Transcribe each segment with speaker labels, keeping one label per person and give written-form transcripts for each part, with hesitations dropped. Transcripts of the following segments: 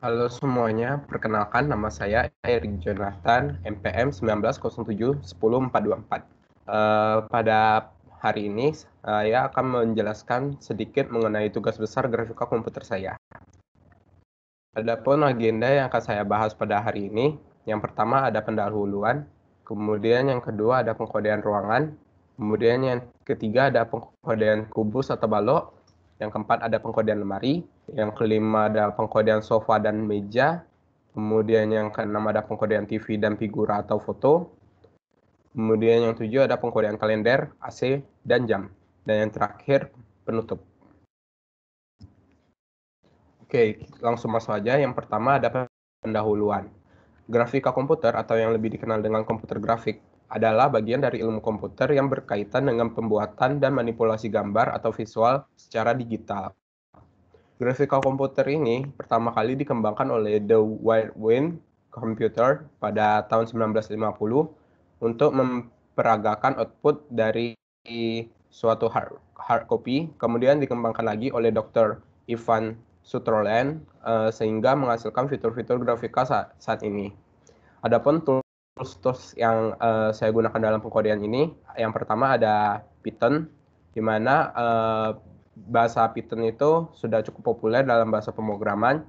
Speaker 1: Halo semuanya, perkenalkan nama saya Erik Jonathan, MPM 1907 10 424. Pada hari ini saya akan menjelaskan sedikit mengenai tugas besar grafika komputer saya. Adapun agenda yang akan saya bahas pada hari ini, yang pertama ada pendahuluan, kemudian yang kedua ada pengkodean ruangan, kemudian yang ketiga ada pengkodean kubus atau balok, yang keempat ada pengkodean lemari, yang kelima ada pengkodean sofa dan meja, kemudian yang keenam ada pengkodean TV dan figura atau foto, kemudian yang tujuh ada pengkodean kalender, AC, dan jam, dan yang terakhir penutup. Oke, langsung masuk aja. Yang pertama ada pendahuluan. Grafika komputer atau yang lebih dikenal dengan komputer grafik adalah bagian dari ilmu komputer yang berkaitan dengan pembuatan dan manipulasi gambar atau visual secara digital. Grafika komputer ini pertama kali dikembangkan oleh The Whirlwind Computer pada tahun 1950 untuk memperagakan output dari suatu hard copy, kemudian dikembangkan lagi oleh Dr. Ivan Sutherland sehingga menghasilkan fitur-fitur grafika saat ini. Adapun tools yang saya gunakan dalam pengkodean ini, yang pertama ada Python, di mana bahasa Python itu sudah cukup populer dalam bahasa pemrograman.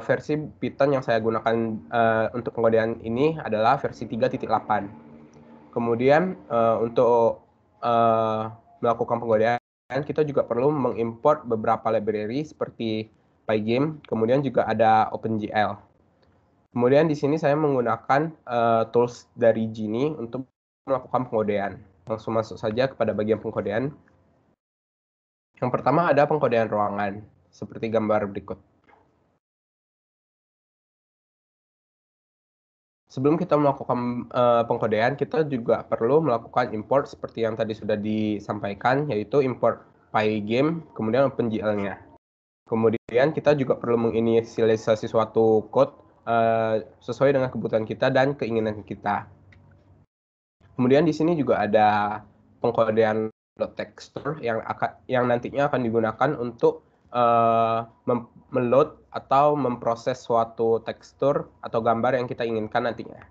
Speaker 1: Versi Python yang saya gunakan untuk pengkodean ini adalah versi 3.8. Kemudian untuk melakukan pengkodean, kita juga perlu mengimport beberapa library seperti Pygame, kemudian juga ada OpenGL. Kemudian di sini saya menggunakan tools dari Genie untuk melakukan pengkodean. Langsung masuk saja kepada bagian pengkodean. Yang pertama ada pengkodean ruangan, seperti gambar berikut. Sebelum kita melakukan pengkodean, kita juga perlu melakukan import seperti yang tadi sudah disampaikan, yaitu import Pygame, kemudian OpenGL-nya. Kemudian kita juga perlu menginisialisasi suatu code sesuai dengan kebutuhan kita dan keinginan kita. Kemudian di sini juga ada pengkodean tekstur yang nantinya akan digunakan untuk meload atau memproses suatu tekstur atau gambar yang kita inginkan nantinya.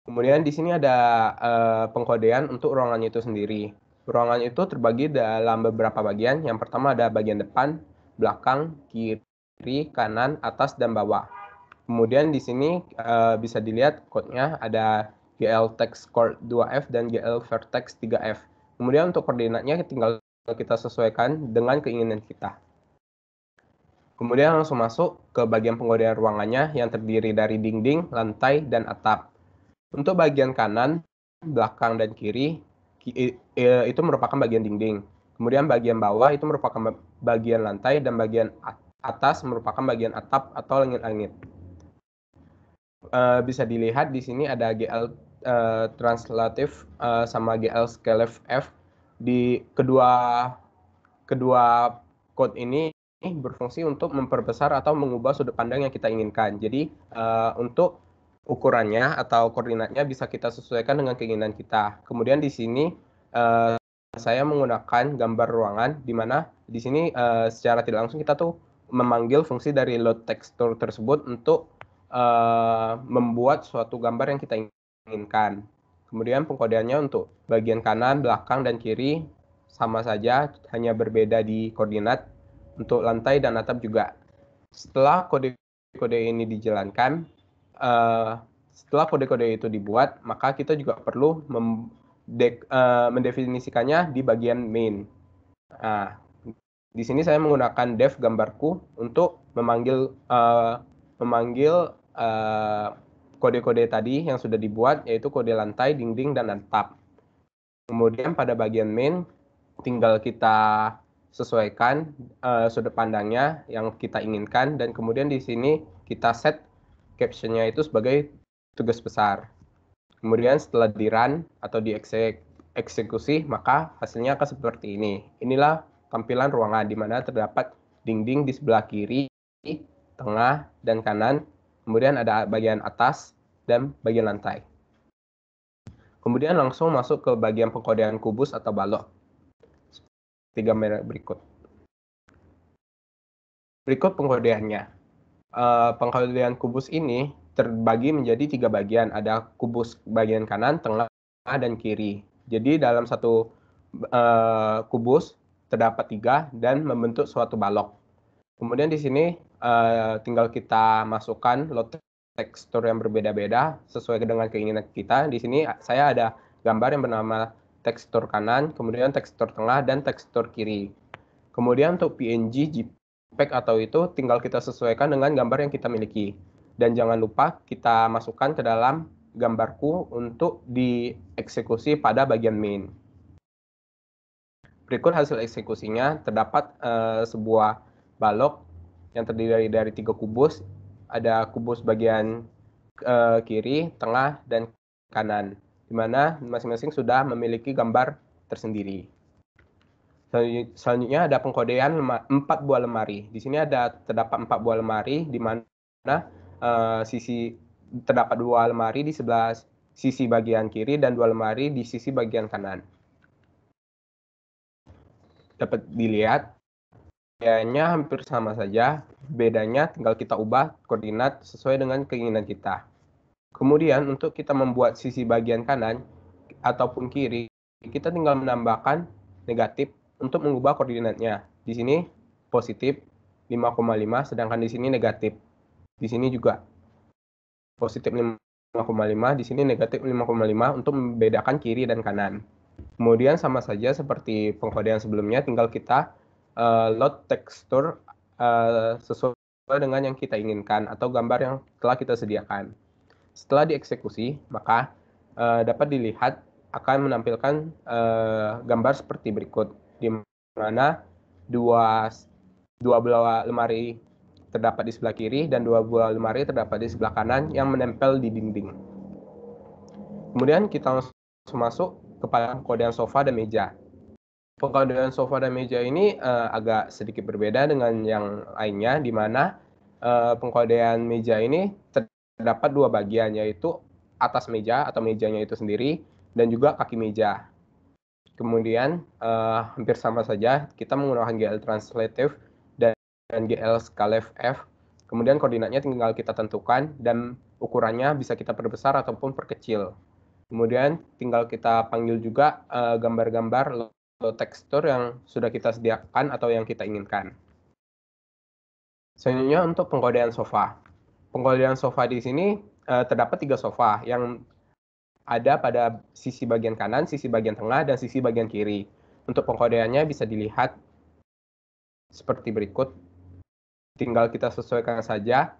Speaker 1: Kemudian di sini ada pengkodean untuk ruangannya itu sendiri. Ruangan itu terbagi dalam beberapa bagian. Yang pertama ada bagian depan, belakang, kiri, kanan, atas, dan bawah. Kemudian di sini bisa dilihat code-nya ada GL Text Core 2F dan GL Vertex 3F. Kemudian untuk koordinatnya tinggal kita sesuaikan dengan keinginan kita. Kemudian langsung masuk ke bagian pengkodean ruangannya yang terdiri dari dinding, lantai, dan atap. Untuk bagian kanan, belakang, dan kiri itu merupakan bagian dinding. Kemudian bagian bawah itu merupakan bagian lantai dan bagian atas merupakan bagian atap atau langit-langit. Bisa dilihat di sini ada GL translative sama GL scalef F. Di kedua code ini berfungsi untuk memperbesar atau mengubah sudut pandang yang kita inginkan. Jadi untuk ukurannya atau koordinatnya bisa kita sesuaikan dengan keinginan kita. Kemudian di sini saya menggunakan gambar ruangan di mana di sini secara tidak langsung kita tuh memanggil fungsi dari load texture tersebut untuk membuat suatu gambar yang kita inginkan. Kemudian pengkodeannya untuk bagian kanan, belakang, dan kiri sama saja, hanya berbeda di koordinat. Untuk lantai dan atap juga. Setelah kode-kode ini dijalankan, setelah kode-kode itu dibuat, maka kita juga perlu mendefinisikannya di bagian main. Nah, di sini saya menggunakan dev gambarku untuk memanggil kode-kode tadi yang sudah dibuat, yaitu kode lantai, dinding, dan atap. Kemudian pada bagian main, tinggal kita sesuaikan sudut pandangnya yang kita inginkan, dan kemudian di sini kita set captionnya itu sebagai tugas besar. Kemudian setelah di-run atau dieksekusi, maka hasilnya akan seperti ini. Inilah tampilan ruangan di mana terdapat dinding di sebelah kiri, tengah, dan kanan. Kemudian ada bagian atas dan bagian lantai. Kemudian langsung masuk ke bagian pengkodean kubus atau balok. 3 merek berikut. Berikut pengkodeannya. Pengkodean kubus ini terbagi menjadi 3 bagian. Ada kubus bagian kanan, tengah, dan kiri. Jadi dalam satu kubus terdapat 3 dan membentuk suatu balok. Kemudian di sini tinggal kita masukkan lot tekstur yang berbeda-beda sesuai dengan keinginan kita. Di sini saya ada gambar yang bernama tekstur kanan, kemudian tekstur tengah, dan tekstur kiri. Kemudian untuk PNG, JPEG atau itu tinggal kita sesuaikan dengan gambar yang kita miliki. Dan jangan lupa kita masukkan ke dalam gambarku untuk dieksekusi pada bagian main. Berikut hasil eksekusinya. Terdapat sebuah balok yang terdiri dari 3 kubus. Ada kubus bagian kiri, tengah, dan kanan, di mana masing-masing sudah memiliki gambar tersendiri. Selanjutnya ada pengkodean 4 buah lemari. Di sini terdapat 4 buah lemari, di mana terdapat 2 lemari di sebelah sisi bagian kiri dan 2 lemari di sisi bagian kanan. Dapat dilihat, bedanya hampir sama saja. Bedanya tinggal kita ubah koordinat sesuai dengan keinginan kita. Kemudian untuk kita membuat sisi bagian kanan ataupun kiri, kita tinggal menambahkan negatif untuk mengubah koordinatnya. Di sini positif 5,5, sedangkan di sini negatif. Di sini juga positif 5,5, di sini negatif 5,5 untuk membedakan kiri dan kanan. Kemudian sama saja seperti pengkodean sebelumnya, tinggal kita load tekstur sesuai dengan yang kita inginkan atau gambar yang telah kita sediakan. Setelah dieksekusi, maka dapat dilihat akan menampilkan gambar seperti berikut, di mana dua buah lemari terdapat di sebelah kiri dan 2 buah lemari terdapat di sebelah kanan yang menempel di dinding. Kemudian kita langsung masuk kepada pengkodean sofa dan meja. Pengkodean sofa dan meja ini agak sedikit berbeda dengan yang lainnya, di mana pengkodean meja ini terdapat 2 bagian, yaitu atas meja atau mejanya itu sendiri dan juga kaki meja. Kemudian hampir sama saja, kita menggunakan GL Translative dan GL Scalef F. Kemudian koordinatnya tinggal kita tentukan dan ukurannya bisa kita perbesar ataupun perkecil. Kemudian tinggal kita panggil juga gambar-gambar tekstur yang sudah kita sediakan atau yang kita inginkan. Selanjutnya untuk pengkodean sofa. Pengkodean sofa di sini terdapat 3 sofa yang ada pada sisi bagian kanan, sisi bagian tengah, dan sisi bagian kiri. Untuk pengkodeannya bisa dilihat seperti berikut. Tinggal kita sesuaikan saja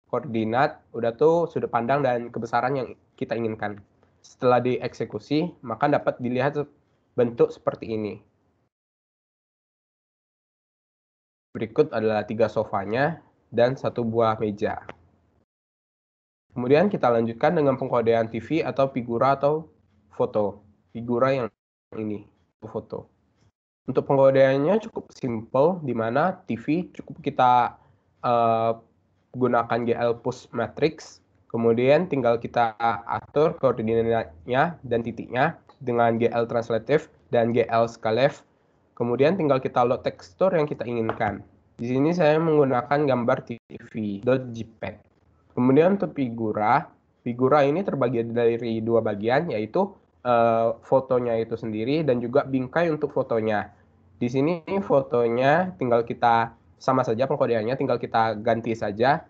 Speaker 1: koordinat, udah tuh sudut pandang dan kebesaran yang kita inginkan. Setelah dieksekusi, maka dapat dilihat bentuk seperti ini. Berikut adalah 3 sofanya dan 1 buah meja. Kemudian kita lanjutkan dengan pengkodean TV atau figura atau foto. Figura yang ini, foto. Untuk pengkodeannya cukup simple, di mana TV cukup kita gunakan GL Push Matrix. Kemudian tinggal kita atur koordinatnya dan titiknya dengan GL Translative dan GL Scalef. Kemudian tinggal kita load tekstur yang kita inginkan. Di sini saya menggunakan gambar TV.jpeg. Kemudian untuk figura ini terbagi dari 2 bagian, yaitu fotonya itu sendiri dan juga bingkai untuk fotonya. Di sini fotonya tinggal kita sama saja pengkodeannya, tinggal kita ganti saja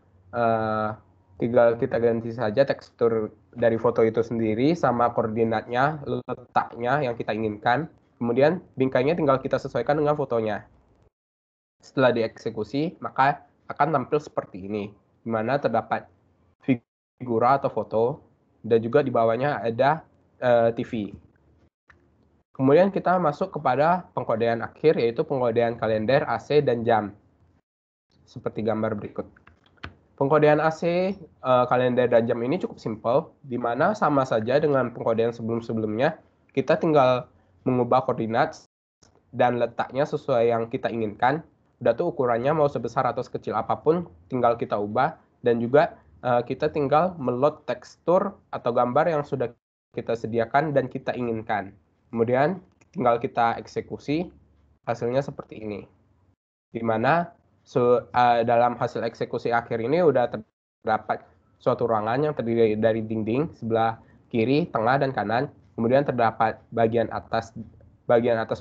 Speaker 1: tekstur dari foto itu sendiri sama koordinatnya, letaknya yang kita inginkan. Kemudian bingkainya tinggal kita sesuaikan dengan fotonya. Setelah dieksekusi, maka akan tampil seperti ini, di mana terdapat figura atau foto, dan juga di bawahnya ada TV. Kemudian kita masuk kepada pengkodean akhir, yaitu pengkodean kalender, AC, dan jam. Seperti gambar berikut. Pengkodean AC, kalender, dan jam ini cukup simpel, di mana sama saja dengan pengkodean sebelum-sebelumnya, kita tinggal mengubah koordinat dan letaknya sesuai yang kita inginkan. Udah tuh ukurannya mau sebesar atau sekecil apapun, tinggal kita ubah, dan juga kita tinggal meload tekstur atau gambar yang sudah kita sediakan dan kita inginkan. Kemudian tinggal kita eksekusi, hasilnya seperti ini. Di mana Dalam hasil eksekusi akhir ini udah terdapat suatu ruangan yang terdiri dari dinding sebelah kiri, tengah, dan kanan. Kemudian terdapat bagian atas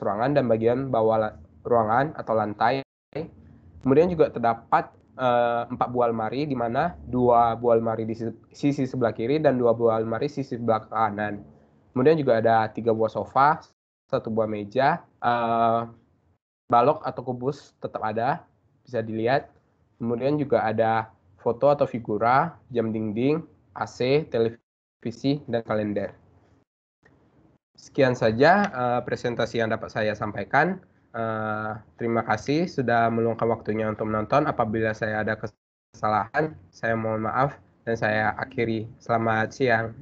Speaker 1: ruangan dan bagian bawah ruangan atau lantai. Kemudian juga terdapat 4 buah almari, di mana 2 buah almari di sisi sebelah kiri dan 2 buah almari sisi sebelah kanan. Kemudian juga ada 3 buah sofa, 1 buah meja, balok atau kubus tetap ada, bisa dilihat. Kemudian juga ada foto atau figura, jam dinding, AC, televisi, dan kalender. Sekian saja presentasi yang dapat saya sampaikan. Terima kasih sudah meluangkan waktunya untuk menonton. Apabila saya ada kesalahan, saya mohon maaf dan saya akhiri. Selamat siang.